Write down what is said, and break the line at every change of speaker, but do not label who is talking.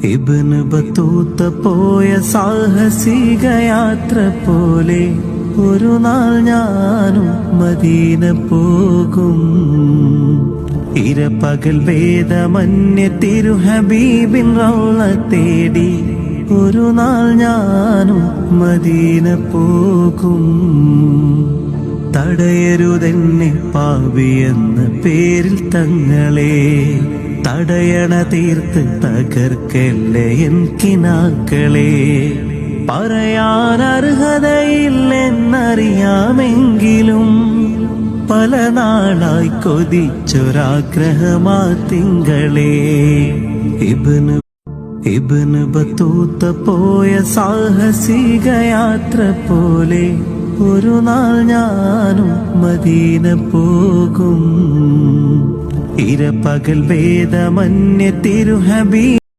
Ibnu Battuta പോയ സാഹസിക യാത്ര പോലെ ഒരു നാൾ ഞാനും മദീന പോകും. ഇരപകൽ വേദമന്യ തിരു ഹബീബിൻ റൗള തേടി ഒരു നാൾ ഞാനും മദീന പോകും. തടയരുതെന്നെ പാപിയെന്ന പേരിൽ തങ്ങളെ, തടയണ തീർത്ത് തകർക്കല്ലേ എൻ കിനാക്കളെ. പറയാൻ അർഹതയില്ലെന്നറിയാമെങ്കിലും പല നാളായി കൊതിച്ചൊരാഗ്രഹമാ തിങ്കളെ. ഇബ്നു ബത്തൂത്ത പോയ സാഹസിക യാത്ര പോലെ ഒരു നാൾ ഞാനും മദീന പോകും. ഇരപകൽ വേദമന്യ തിരു ഹബീബ്